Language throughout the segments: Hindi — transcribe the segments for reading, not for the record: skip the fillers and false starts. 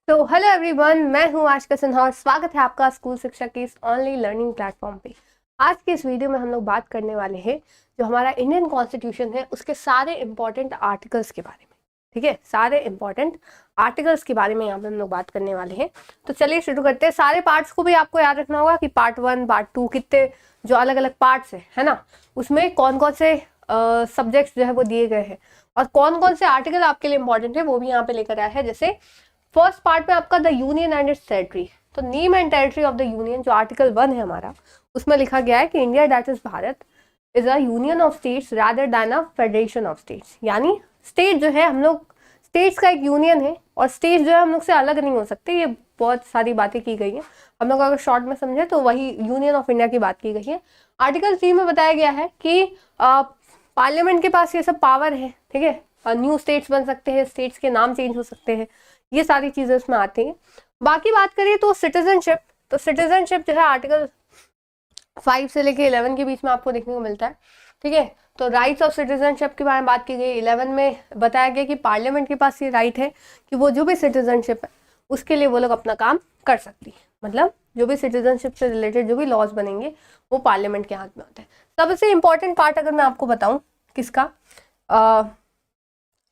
तो हेलो एवरीवन, मैं हूं आशिका सिन्हा और स्वागत है आपका स्कूल शिक्षा के इस ऑनलाइन लर्निंग प्लेटफॉर्म पे। आज के इस वीडियो में हम लोग बात करने वाले हैं जो हमारा इंडियन कॉन्स्टिट्यूशन है उसके सारे इंपॉर्टेंट आर्टिकल्स के बारे में। ठीक है, सारे इंपॉर्टेंट आर्टिकल्स के बारे में यहाँ पे हम लोग बात करने वाले हैं। तो चलिए शुरू करते हैं। सारे पार्ट्स को भी आपको याद रखना होगा कि पार्ट 1 पार्ट 2 कितने जो अलग अलग पार्ट्स है ना, उसमें कौन कौन से सब्जेक्ट्स जो है वो दिए गए हैं और कौन कौन से आर्टिकल आपके लिए इंपॉर्टेंट है वो भी यहाँ पे लेकर आया है। जैसे फर्स्ट पार्ट में आपका the union and its territory, तो name and territory of the union जो आर्टिकल 1 है हमारा, उसमें लिखा गया है कि India that is Bharat is a union of states rather than a federation of states. यानी स्टेट जो है हम लोग स्टेट्स का एक यूनियन है और स्टेट्स जो है हम लोग से अलग नहीं हो सकते। ये बहुत सारी बातें की गई हैं, हम लोग अगर शॉर्ट में समझे तो वही यूनियन ऑफ इंडिया की बात की गई है। आर्टिकल 3 में बताया गया है कि पार्लियामेंट के पास ये सब पावर है। ठीक है, न्यू स्टेट्स बन सकते हैं, स्टेट्स के नाम चेंज हो सकते हैं, ये सारी चीजें उसमें आती हैं। बाकी बात करिए तो सिटीजनशिप, तो सिटीजनशिप जो है आर्टिकल 5 से लेके 11 के बीच में आपको देखने को मिलता है। ठीक है, तो राइट्स ऑफ सिटीजनशिप के बारे में बात की गई। 11 में बताया गया कि पार्लियामेंट के पास ये राइट है कि वो जो भी सिटीजनशिप है उसके लिए वो लोग अपना काम कर सकती है। मतलब जो भी सिटीजनशिप से रिलेटेड जो भी लॉज बनेंगे वो पार्लियामेंट के हाथ में होते हैं। सबसे इंपॉर्टेंट पार्ट अगर मैं आपको बताऊं किसका,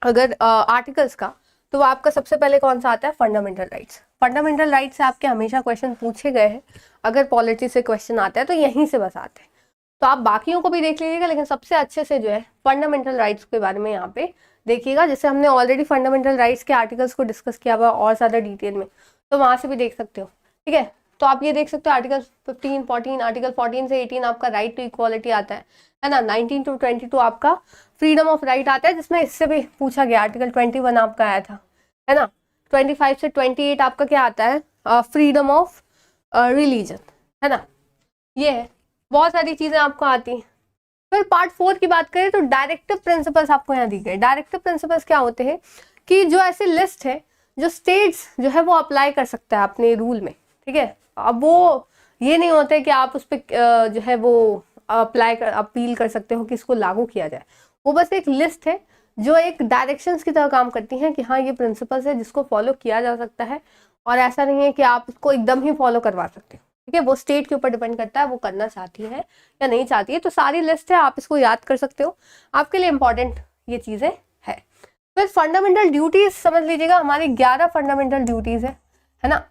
अगर आर्टिकल्स का, तो वो आपका सबसे पहले कौन सा आता है, फंडामेंटल राइट्स। फंडामेंटल राइट्स से आपके हमेशा क्वेश्चन पूछे गए हैं, अगर पॉलिटी से क्वेश्चन आता है तो यहीं से बस आते हैं। तो आप बाकियों को भी देख लीजिएगा, लेकिन सबसे अच्छे से जो है फंडामेंटल राइट्स के बारे में यहाँ पे देखिएगा। जैसे हमने ऑलरेडी फंडामेंटल राइट्स के आर्टिकल्स को डिस्कस किया हुआ और ज़्यादा डिटेल में, तो वहाँ से भी देख सकते हो। ठीक है, तो आप ये देख सकते हो आर्टिकल 15, 14, आर्टिकल 14 से 18 आपका राइट टू इक्वालिटी आता है ना। 19 to 22 आपका फ्रीडम ऑफ राइट आता है, जिसमें इससे भी पूछा गया, आर्टिकल 21 आपका आया था, है ना। 25 से 28 आपका क्या आता है, फ्रीडम ऑफ रिलीजन, है ना। ये है, बहुत सारी चीजें आपको आती हैं। फिर पार्ट 4 की बात करें तो डायरेक्टिव प्रिंसिपल्स आपको यहाँ दी गई। डायरेक्टिव प्रिंसिपल्स क्या होते हैं कि जो ऐसी लिस्ट है जो स्टेट्स जो है वो अप्लाई कर सकता है अपने रूल में। ठीक है, अब वो ये नहीं होते कि आप उस पर जो है वो अपील कर सकते हो कि इसको लागू किया जाए। वो बस एक लिस्ट है जो एक डायरेक्शंस की तरह काम करती हैं कि हाँ ये प्रिंसिपल्स है जिसको फॉलो किया जा सकता है, और ऐसा नहीं है कि आप उसको एकदम ही फॉलो करवा सकते हो। ठीक है, वो स्टेट के ऊपर डिपेंड करता है वो करना चाहती है या नहीं चाहती है। तो सारी लिस्ट है, आप इसको याद कर सकते हो, आपके लिए इंपॉर्टेंट ये चीजें है। फिर फंडामेंटल ड्यूटीज समझ लीजिएगा, हमारी 11 फंडामेंटल ड्यूटीज है ना।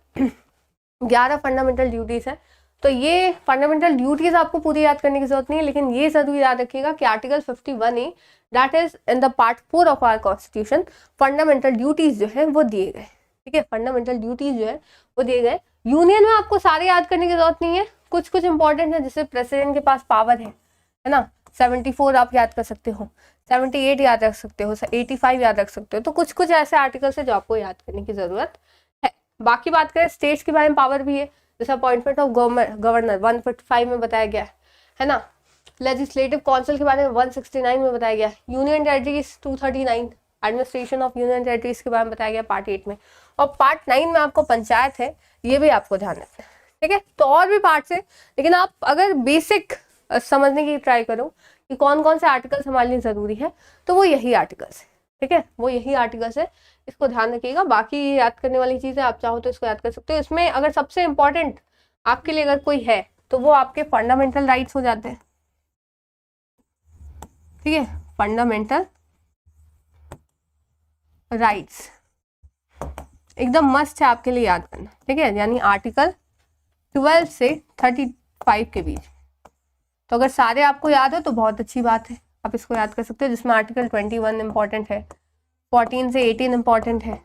11 फंडामेंटल ड्यूटीज है। तो ये फंडामेंटल ड्यूटीज आपको पूरी याद करने की जरूरत नहीं है, लेकिन ये जरूर याद रखिएगा कि article 51A that is in the part 4 of our constitution, fundamental duties जो है वो दिए गए। ठीक है, फंडामेंटल ड्यूटीज जो है वो दिए गए। यूनियन में आपको सारे याद करने की जरूरत नहीं है, कुछ कुछ इंपॉर्टेंट है, जैसे प्रेसिडेंट के पास पावर है ना। 74 आप याद कर सकते हो, 78 याद रख सकते हो, 85 याद रख सकते हो। तो कुछ कुछ ऐसे आर्टिकल्स है जो आपको याद करने की जरूरत है। बाकी बात करें स्टेट्स के बारे में, पावर भी है, जैसे अपॉइंटमेंट ऑफ गवर्नर 155 में बताया गया है ना। लेजिस्लेटिव काउंसिल के बारे में 169 में बताया गया। Union territories 239, administration of union territories के बारे में बताया गया पार्ट 8 में। और पार्ट 9 में आपको पंचायत है, ये भी आपको ध्यान रखना है। ठीक है, तो और भी पार्ट्स है, लेकिन आप अगर बेसिक समझने की ट्राई करो कि कौन कौन से आर्टिकल्स हमारे लिए जरूरी है, तो वो यही आर्टिकल्स है। ठीक है, वो यही आर्टिकल्स है, इसको ध्यान रखिएगा। बाकी याद करने वाली चीजें आप चाहो तो इसको याद कर सकते हो। इसमें अगर सबसे इंपॉर्टेंट आपके लिए अगर कोई है तो वो आपके फंडामेंटल राइट्स हो जाते हैं। ठीक है, फंडामेंटल राइट्स एकदम मस्ट है आपके लिए याद करना। ठीक है, यानी आर्टिकल 12 से 35 के बीच। तो अगर सारे आपको याद है तो बहुत अच्छी बात है, आप इसको याद कर सकते हो, जिसमें आर्टिकल 21 इंपॉर्टेंट है, 14 से 18 इंपॉर्टेंट है।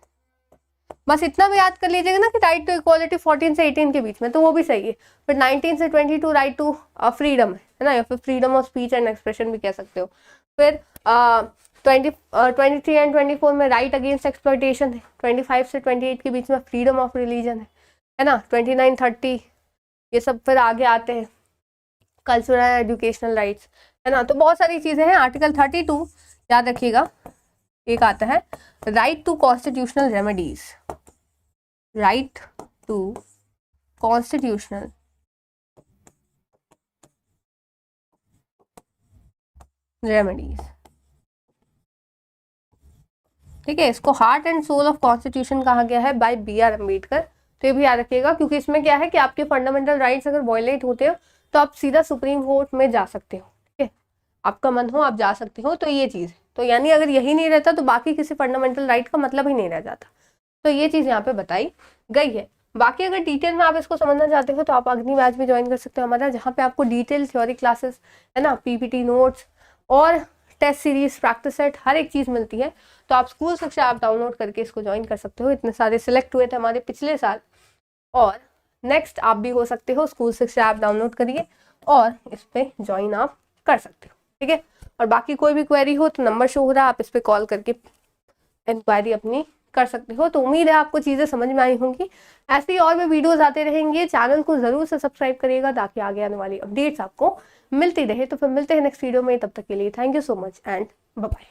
बस इतना भी याद कर लीजिएगा ना कि राइट टू इक्वालिटी 14 से 18 के बीच में, तो वो भी सही है। फिर 19 से 22 राइट टू फ्रीडम है ना, या फिर freedom of speech and expression भी कह सकते हो। फिर 23 एंड 24 में राइट अगेंस्ट एक्सप्लॉयटेशन है। 25 से 28 के बीच में फ्रीडम ऑफ रिलीजन है ना। 29, 30 ये सब फिर आगे आते हैं, कल्चरल एंड एजुकेशनल राइट्स, है ना। तो बहुत सारी चीजें हैं। आर्टिकल 32 याद रखिएगा, एक आता है right to constitutional remedies, right to constitutional remedies. ठीक है, इसको heart and soul of constitution कहा गया है बाय B.R. अम्बेडकर। तो ये भी याद रखिएगा, क्योंकि इसमें क्या है कि आपके फंडामेंटल राइट्स अगर वायलेट होते हो तो आप सीधा सुप्रीम कोर्ट में जा सकते हो। ठीक है, आपका मन हो आप जा सकते हो। तो ये चीज़ है, तो यानी अगर यही नहीं रहता तो बाकी किसी फंडामेंटल राइट का मतलब ही नहीं रह जाता। तो ये चीज़ यहाँ पे बताई गई है। बाकी अगर डिटेल में आप इसको समझना चाहते हो तो आप अग्नि बैच भी ज्वाइन कर सकते हो हमारा, जहाँ पे आपको डिटेल थ्योरी क्लासेस है ना, PPT नोट्स और टेस्ट सीरीज, प्रैक्टिस सेट, हर एक चीज़ मिलती है। तो आप स्कूल शिक्षा ऐप डाउनलोड करके इसको ज्वाइन कर सकते हो। इतने सारे सिलेक्ट हुए थे हमारे पिछले साल, और नेक्स्ट आप भी हो सकते हो। स्कूल शिक्षा ऐप डाउनलोड करिए और इस पर ज्वाइन आप कर सकते हो। ठीक है, और बाकी कोई भी क्वेरी हो तो नंबर शो हो रहा है, आप इस पर कॉल करके इंक्वायरी अपनी कर सकते हो। तो उम्मीद है आपको चीज़ें समझ में आई होंगी। ऐसे ही और भी वीडियोस आते रहेंगे, चैनल को ज़रूर से सब्सक्राइब करिएगा ताकि आगे आने वाली अपडेट्स आपको मिलती रहे। तो फिर मिलते हैं नेक्स्ट वीडियो में, तब तक के लिए thank you so much and bye bye.